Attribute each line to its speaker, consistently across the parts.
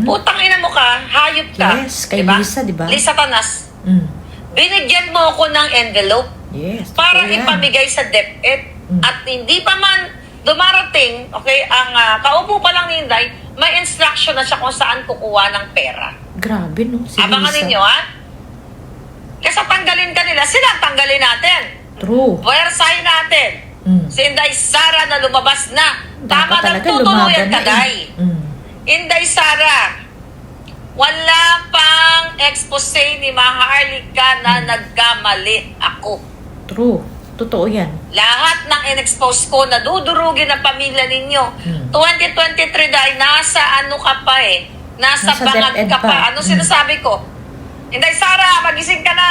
Speaker 1: Putang ina mo ka, hayop ka.
Speaker 2: Yes, kay
Speaker 1: diba?
Speaker 2: Lisa, diba?
Speaker 1: Lisa Tanas.
Speaker 2: Mm.
Speaker 1: Binigyan mo ako ng envelope
Speaker 2: Yes.
Speaker 1: para
Speaker 2: totoo yan.
Speaker 1: ipamigay sa DepEd. At hindi pa man dumarating, okay, ang kaupo pa lang ni Inday, may instruction na siya kung saan kukuha ng pera.
Speaker 2: Grabe, no? Si
Speaker 1: Abangan
Speaker 2: Lisa.
Speaker 1: ninyo, ha? Kasi tanggalin ka nila, sila ang tanggalin natin.
Speaker 2: True.
Speaker 1: Puwersahin natin. Si Inday Sara na lumabas na. Tama
Speaker 2: Dapat
Speaker 1: na
Speaker 2: talaga
Speaker 1: tutuluyan
Speaker 2: lumaban
Speaker 1: ka,
Speaker 2: na
Speaker 1: Day. Inday Sara, wala pang expose ni Maharlika na nagkamali ako.
Speaker 2: True. Totoo yan.
Speaker 1: Lahat ng in-expose ko, nadudurugin ang pamilya ninyo. 2023 dahil nasa ano ka pa eh. Nasa bangag
Speaker 2: DepEd
Speaker 1: ka pa.
Speaker 2: pa.
Speaker 1: Ano sinasabi ko? Inday Sara, magising ka na.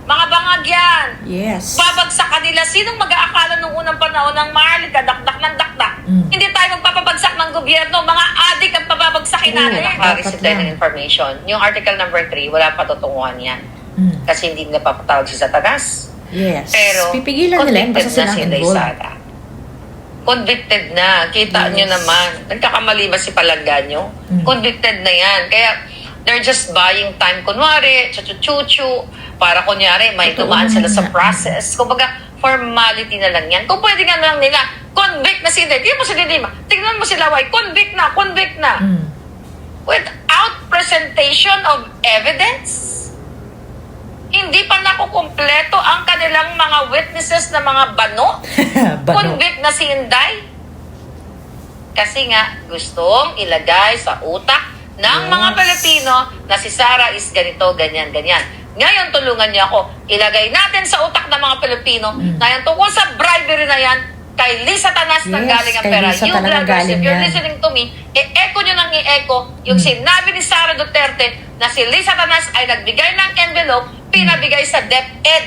Speaker 1: Mga bangag yan.
Speaker 2: Yes.
Speaker 1: Babagsak ka nila. Sinong mag-aakala nung unang panahon ng Maharlika, dakdak ng dakdak? Hindi tayo magpapabagsak ng gobyerno. Mga adik ang pababagsakin natin.
Speaker 2: Dapat
Speaker 1: tayo ng
Speaker 2: lang.
Speaker 1: information. Yung article number 3, wala pa tutunguhan yan. Kasi hindi na papatawag si Satagas.
Speaker 2: Yes.
Speaker 1: Pero,
Speaker 2: Pipigilan nila yan basta
Speaker 1: convicted na
Speaker 2: silang
Speaker 1: si Inday
Speaker 2: involved.
Speaker 1: Sara. Convicted na. Kita
Speaker 2: Yes.
Speaker 1: nyo naman. Nagkakamali ba si Palangganyo? Convicted na yan. Kaya, they're just buying time. Kunwari, chuchu-chuchu. Para kunyari, may
Speaker 2: Totoo
Speaker 1: dumaan sila
Speaker 2: naman
Speaker 1: sa
Speaker 2: yan.
Speaker 1: process. Kumbaga, formality na lang yan. Kung pwede nga lang nila, convict na si Inday. Tingnan mo si Didima. Tingnan mo si Laway. Convict na. Convict na. Without presentation of evidence. Hindi pa nakukumpleto ang kanilang mga witnesses na mga bano.
Speaker 2: Bano.
Speaker 1: Convict na si Inday. Kasi nga, gustong ilagay sa utak ng mga Pilipino na si Sara is ganito, ganyan, ganyan. Ngayon, tulungan niyo ako. Ilagay natin sa utak ng mga Pilipino na yan tungkol sa bribery na yan, kay Lisa Tanas nang
Speaker 2: Yes,
Speaker 1: galing ang
Speaker 2: kay
Speaker 1: pera.
Speaker 2: Lisa
Speaker 1: You
Speaker 2: talaga
Speaker 1: vloggers, if
Speaker 2: galing
Speaker 1: you're
Speaker 2: yan.
Speaker 1: listening to me, i-echo nyo ng i-echo yung sinabi ni Sara Duterte na si Lisa Tanas ay nagbigay ng envelope, pinabigay sa DepEd.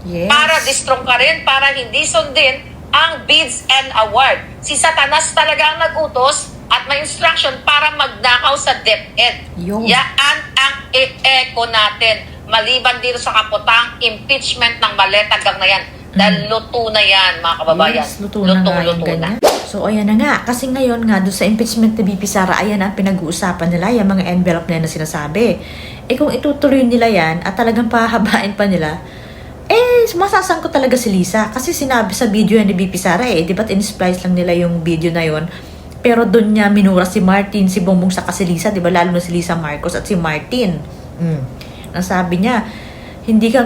Speaker 2: Yes.
Speaker 1: Para distrong ka rin, para hindi sundin ang bids and award. Si Satanas talaga ang nag-utos at may instruction para magnakaw sa DepEd.
Speaker 2: Yun.
Speaker 1: Yaan ang i-echo natin. Maliban dito sa kaputang impeachment ng Maletagang na yan. Dahil luto na yan, mga kababayan.
Speaker 2: Yes, luto na nga yung ganyan. So, ayan na nga. Kasi ngayon nga, doon sa impeachment ni BP Sara, ayan ang pinag-uusapan nila, yung mga envelope na yan na sinasabi. Eh, kung itutuloy nila yan, at talagang pahabain pa nila, masasangkot talaga si Lisa. Kasi sinabi sa video yan ni BP Sara di ba't in-splice lang nila yung video na yon. Pero doon niya minura si Martin, si Bongbong saka si Lisa, di ba? Lalo na si Lisa Marcos at si Martin. Nasabi niya,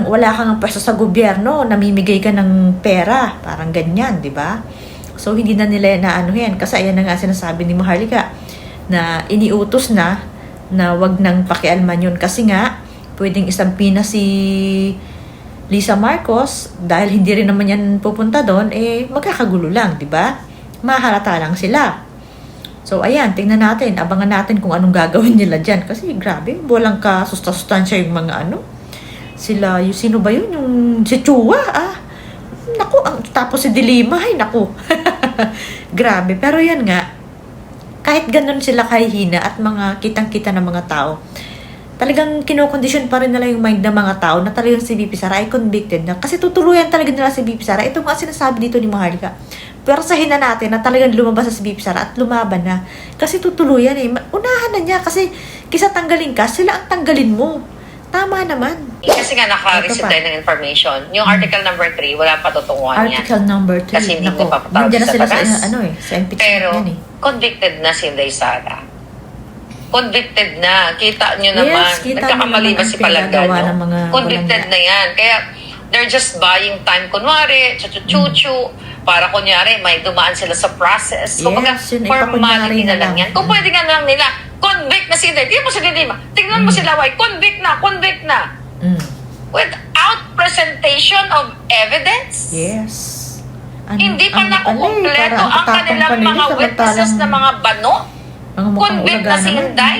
Speaker 2: wala kang pwesto sa gobyerno, namimigay ka ng pera, parang ganyan, di ba? So, hindi na nila na ano yan. Kasi ayan na nga sinasabi ni Maharlika na iniutos na wag nang pakialman yun. Kasi nga, pwedeng isampi na si Lisa Marcos, dahil hindi rin naman yan pupunta doon, magkakagulo lang, di ba? Mahalata lang sila. So, ayan, tingnan natin, abangan natin kung anong gagawin nila dyan. Kasi, grabe, walang ka-sustansya yung mga sila, yung sino ba yun? Yung si Chua, naku, tapos si Dilima, naku. Grabe, pero yan nga, kahit ganun sila kahihina at mga kitang-kita ng mga tao, talagang kinokondisyon pa rin nila yung mind ng mga tao na talagang si BP Sara ay convicted na. Kasi tutuluyan talaga nila si BP Sara. Ito nga sinasabi dito ni Maharlika. Pero sahin na natin na talagang lumabas sa si BP Sara at lumaban na. Kasi tutuluyan unahan na niya. Kasi kisa tanggalin ka, sila ang tanggalin mo. Tama naman.
Speaker 1: Kasi nga naka-receive tayo ng information. Yung article number 3, wala pa tutunguhan yan.
Speaker 2: Article number 3.
Speaker 1: Kasi hindi na papatawag
Speaker 2: nandiyan na
Speaker 1: sa
Speaker 2: sila sa,
Speaker 1: Satanas.
Speaker 2: sa impeachment
Speaker 1: Pero,
Speaker 2: yan
Speaker 1: convicted na si Inday Sara. Convicted na. Kita nyo naman.
Speaker 2: kita
Speaker 1: Nagkakamali
Speaker 2: nyo
Speaker 1: ba
Speaker 2: naman
Speaker 1: si
Speaker 2: ang pinagawa
Speaker 1: Palangganyo?
Speaker 2: ng mga
Speaker 1: Convicted
Speaker 2: walang
Speaker 1: na yan. Kaya, they're just buying time. Kunwari, chuchu-chuchu. Para kunyari, may dumaan sila sa process. Kumbaga,
Speaker 2: yun,
Speaker 1: formality
Speaker 2: ipakunyari
Speaker 1: na
Speaker 2: na
Speaker 1: lang
Speaker 2: lang.
Speaker 1: yan. Kung pwede nga lang nila, convict na si Inday. Tingnan mo si Didima. Tingnan mo si Laway. Convict na. Convict na. Without presentation of evidence.
Speaker 2: Yes.
Speaker 1: Hindi pa nakukumpleto ang kanilang mga witnesses na mga bano. Convict na si Inday.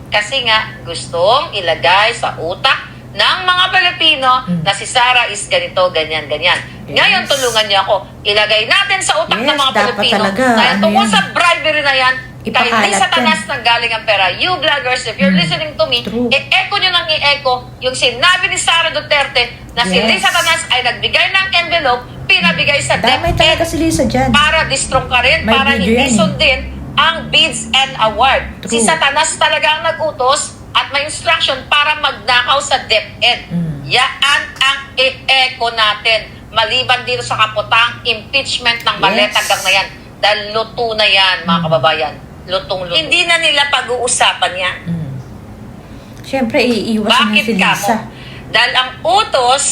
Speaker 1: Kasi nga, gustong ilagay sa utak ng mga Pilipino na si Sara is ganito, ganyan, ganyan. Ngayon, tulungan niyo ako. Ilagay natin sa utak ng mga
Speaker 2: dapat
Speaker 1: Pilipino
Speaker 2: talaga,
Speaker 1: na tungkol sa bribery na yan, kay
Speaker 2: Ipakalat
Speaker 1: Lisa
Speaker 2: yan.
Speaker 1: Tanas nang galing ang pera. You vloggers, if you're listening to me,
Speaker 2: True.
Speaker 1: i-echo nyo ng i-echo yung sinabi ni Sara Duterte na si
Speaker 2: Yes.
Speaker 1: Lisa Tanas ay nagbigay ng envelope, pinabigay sa
Speaker 2: Damay talaga
Speaker 1: DepEd
Speaker 2: si Lisa dyan.
Speaker 1: para distrong ka rin,
Speaker 2: May
Speaker 1: para
Speaker 2: video
Speaker 1: hindi
Speaker 2: yan
Speaker 1: sundin ang bids and award. Si
Speaker 2: True.
Speaker 1: Satanas talaga ang nag-utos at may instruction para magnakaw sa DepEd. Yan ang i-echo natin. Maliban dito sa kaputang impeachment ng Maletagag na yan. Dahil luto na yan, mga kababayan. Lutong-luto. Hindi na nila pag-uusapan yan.
Speaker 2: Siyempre, iiwas niya
Speaker 1: Bakit
Speaker 2: si
Speaker 1: ka
Speaker 2: Lisa.
Speaker 1: mo? Dahil ang utos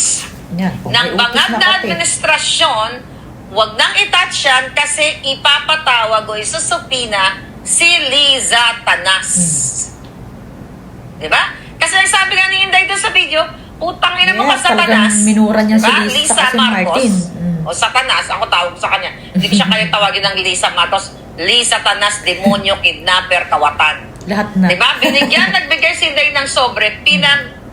Speaker 2: Yan, kung
Speaker 1: ng
Speaker 2: may utos
Speaker 1: bangag
Speaker 2: na
Speaker 1: na
Speaker 2: kape.
Speaker 1: administrasyon, wag nang itouch yan kasi ipapatawag o isusupina si Liza Tanas. Diba? Kasi ang sabi nga ni Inday doon sa video, putang ina mo ka
Speaker 2: talagang
Speaker 1: Satanas.
Speaker 2: minura niya si
Speaker 1: Diba?
Speaker 2: Lisa kasi Martin.
Speaker 1: O Satanas, ako tawag sa kanya. Hindi ko siya kaya tawagin ng Lisa Matos. Lisa Tanas, demonyo, kidnapper, kawatan.
Speaker 2: Lahat na.
Speaker 1: Diba? Nagbigay si Inday ng sobre,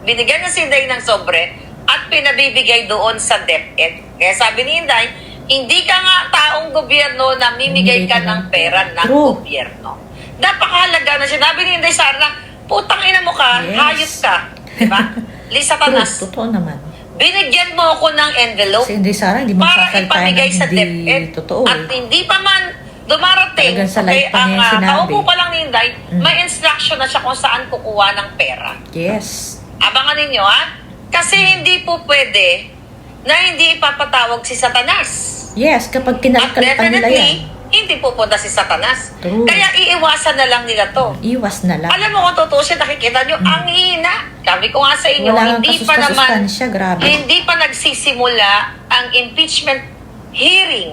Speaker 1: binigyan na si Inday ng sobre at pinabibigay doon sa DepEd. Kaya sabi ni Inday, hindi ka nga taong gobyerno na mimigay ka ng pera ng
Speaker 2: True.
Speaker 1: gobyerno. Napakahalaga na sinabi ni Inday Sara, putang ina mo ka,
Speaker 2: Yes.
Speaker 1: hayop ka. Diba? Lisa Tanas,
Speaker 2: Totoo naman.
Speaker 1: binigyan mo ako ng envelope
Speaker 2: Kasi hindi Sara, hindi
Speaker 1: para
Speaker 2: magsasaltayan
Speaker 1: ipamigay
Speaker 2: ng
Speaker 1: sa
Speaker 2: hindi
Speaker 1: DepEd.
Speaker 2: totoo
Speaker 1: At hindi pa man dumarating,
Speaker 2: Talagang sa live pa
Speaker 1: ang
Speaker 2: niya sinabi.
Speaker 1: kaupo pa lang ni Inday, may instruction na siya kung saan kukuha ng pera.
Speaker 2: Yes.
Speaker 1: Abangan ninyo, ha? Kasi hindi po pwede na hindi ipapatawag si Satanas.
Speaker 2: Yes, kapag
Speaker 1: At
Speaker 2: kinalkalitan nila yan.
Speaker 1: definitely, hindi pupunta si Satanas.
Speaker 2: True.
Speaker 1: Kaya iiwasan na lang nila to.
Speaker 2: Iwas na lang.
Speaker 1: Alam mo kung totoo siya, nakikita nyo, ang hina. Sabi ko nga sa inyo,
Speaker 2: Wala nga
Speaker 1: hindi pa naman,
Speaker 2: kasustansya, grabe.
Speaker 1: hindi pa nagsisimula ang impeachment hearing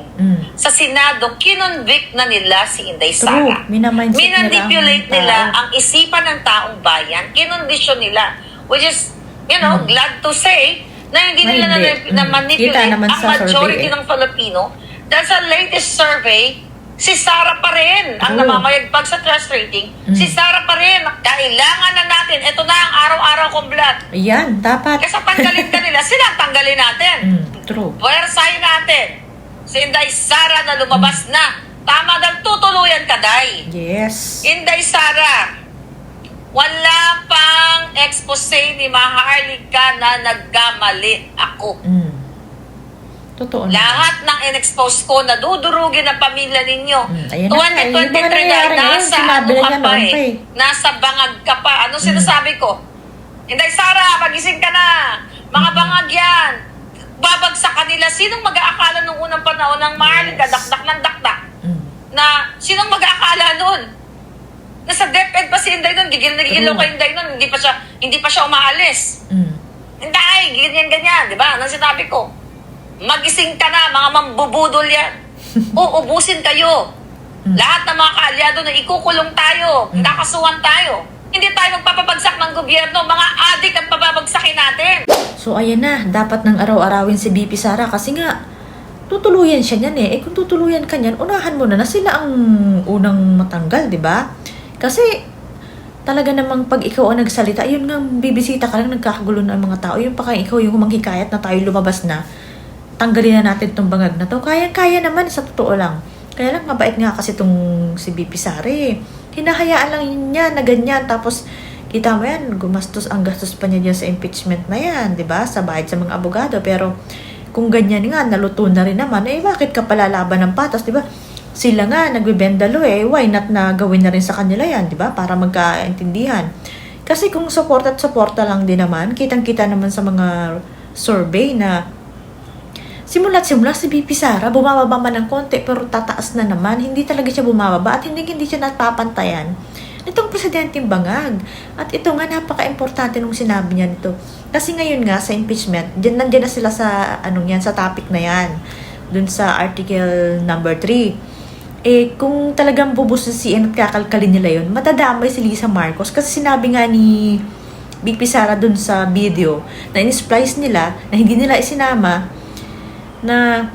Speaker 1: sa Senado, kinonvict na nila si Inday Sara.
Speaker 2: True. Minamindset
Speaker 1: Minanipulate
Speaker 2: nila
Speaker 1: nila
Speaker 2: ang tao.
Speaker 1: ang isipan ng taong bayan, kinondisyon nila, which is, you know, glad to say, na hindi nila
Speaker 2: Hindi.
Speaker 1: na-manipulate
Speaker 2: Kita naman
Speaker 1: ang
Speaker 2: sa
Speaker 1: majority
Speaker 2: survey,
Speaker 1: ng Filipino. Dahil sa latest survey, si Sara pa rin ang
Speaker 2: True.
Speaker 1: namamayagpag sa trust rating. Si Sara pa rin. Kailangan na natin. Ito na ang araw-araw kong blood.
Speaker 2: Ayan, dapat.
Speaker 1: Kasi tanggalin ka nila, sila ang tanggalin natin.
Speaker 2: True.
Speaker 1: Puwersahin natin. Si Inday Sara na lumabas na. Tama daw, tutuluyan ka, Day.
Speaker 2: Yes.
Speaker 1: Inday Sara, wala pang expose ni Maharlika na nagkamali ako.
Speaker 2: Totoo na.
Speaker 1: Lahat ng in-expose ko na dudurugin ang pamilya ninyo.
Speaker 2: Ayun na nga, yung mga
Speaker 1: 2023
Speaker 2: nangyayari
Speaker 1: na
Speaker 2: ngayon,
Speaker 1: nasa
Speaker 2: sinabi
Speaker 1: ano
Speaker 2: na
Speaker 1: ka
Speaker 2: niya
Speaker 1: pa
Speaker 2: noon
Speaker 1: eh.
Speaker 2: pa eh.
Speaker 1: Nasa bangag ka pa. Ano sinasabi ko? Inday Sara, magising ka na. Mga bangag yan. Babagsak kanila. Sinong mag-aakala nung unang panahon ng Maharlika, dakdak ng dakdak? Na sinong mag-aakala nun? Nasa DepEd pa si Inday nun. Gigil na gigil
Speaker 2: True.
Speaker 1: kay Inday nun. Hindi pa siya umaalis. Inday, ganyan-ganyan. Di ba? Anong sinabi ko? Magising ka na, mga mambubudol yan. Uubusin kayo. Lahat ng mga kaalyado na ikukulong tayo, kakasuhan tayo. Hindi tayo magpapabagsak ng gobyerno, mga adik ang pababagsakin natin.
Speaker 2: So, ayan na. Dapat nang araw-arawin si BP Sara kasi nga, tutuluyan siya niyan eh. Eh, kung tutuluyan ka niyan, unahan mo na sila ang unang matanggal, di ba? Kasi, talaga namang pag ikaw ang nagsalita, yun nga, bibisita ka lang, nagkakagulo ng mga tao. Yun pa kaya ikaw yung manghikayat na tayo lumabas na, tanggalin na natin itong bangag na to. Kaya naman, sa totoo lang. Kaya lang, mabait nga kasi itong si BP Sara eh. Hinahayaan lang niya na ganyan. Tapos, kita mo yan, gumastos ang gastos pa niya dyan sa impeachment na yan, di ba? Sa bayad sa mga abogado. Pero, kung ganyan nga, naluto na rin naman, eh, bakit ka palalaban ng patas, di ba? Sila nga, nagbibendalo eh, why not na gawin na rin sa kanila yan, di ba? Para magkaintindihan. Kasi kung support at suporta lang din naman, kitang-kita naman sa mga survey na simula si BP Sara, bumababa man ng konti, pero tataas na naman. Hindi talaga siya bumababa at hindi siya napapantayan itong presidenteng bangag. At ito nga, napaka-importante nung sinabi niya nito. Kasi ngayon nga, sa impeachment, nandiyan na sila sa, sa topic na yan. Dun sa article number 3. Eh, kung talagang bubususin at kakalkalin nila yun, matadamay si Lisa Marcos. Kasi sinabi nga ni BP Sara dun sa video, na in-splice nila, na hindi nila isinama, na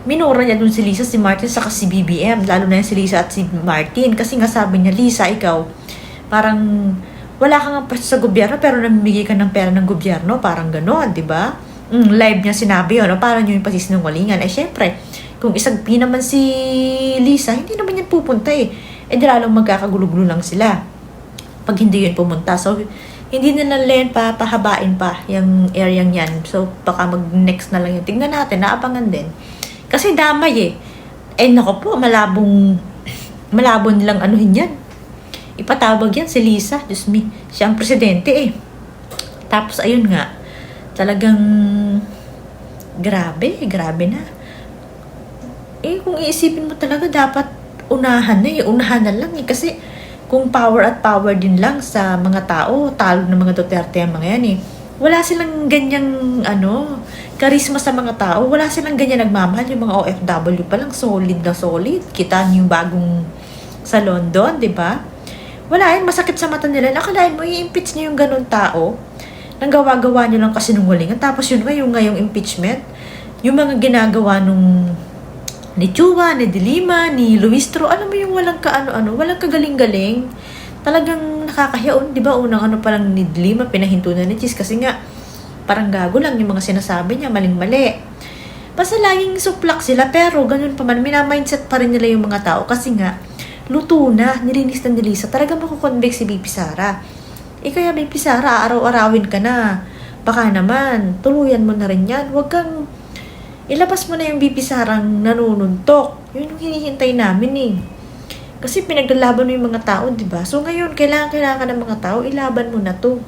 Speaker 2: minura niya dun si Lisa, si Martin, saka si BBM. Lalo na yung si Lisa at si Martin. Kasi nga sabi niya, Lisa, ikaw, parang wala kang pwesto sa gobyerno, pero namimigay ka ng pera ng gobyerno. Parang gano'n, di ba? Live niya sinabi yun, parang yung pasisinungalingan. Eh, syempre, kung isagpi naman si Lisa, hindi naman yan pupunta eh. Eh, di lalong magkakagulo-gulo lang sila. Pag hindi yun pumunta. So, hindi na nalayan pa, pahabain pa yung area yan. So, baka mag-next na lang yun. Tignan natin, naabangan din. Kasi damay eh. Eh, nako po, malabong malabo nilang anuhin yan. Ipatawag yan si Lisa. Diyos me, siya ang presidente eh. Tapos ayun nga, talagang grabe na. Eh, kung iisipin mo talaga, dapat unahan na lang eh. Kasi kung power at power din lang sa mga tao, talo ng mga Duterte ang mga yan eh. Wala silang ganyang, karisma sa mga tao. Wala silang ganyan nagmamahal. Yung mga OFW pa lang, solid na solid. Kita niyo yung bagong sa London, di ba? Wala yan, masakit sa mata nila. Nakalain mo, i-impeach niyo yung ganun tao. Nang gawa-gawa niyo lang kasi nungalingan. Tapos yun nga, yung ngayong impeachment, yung mga ginagawa nung ni Chua, ni Dilima, ni Luistro, alam mo yung walang walang kagaling-galing. Talagang nakakahiyaon, di ba? Unang pa lang ni Dilima, pinahinto na ni Chis kasi nga, parang gago lang yung mga sinasabi niya, maling-mali. Basta laging suplak sila, pero ganun pa man, minamindset pa rin nila yung mga tao kasi nga, luto na, nilinis na ni Lisa, talagang makukonvict si BP Sara. Kaya BP Sara, araw-arawin ka na. Baka naman, tuluyan mo na rin yan. Huwag kang, ilabas mo na yung BP Sarang nanununtok. Yun yung hinihintay namin eh. Kasi pinaglalaban mo yung mga tao, di ba? So ngayon, kailangan ka ng mga tao, ilaban mo na to.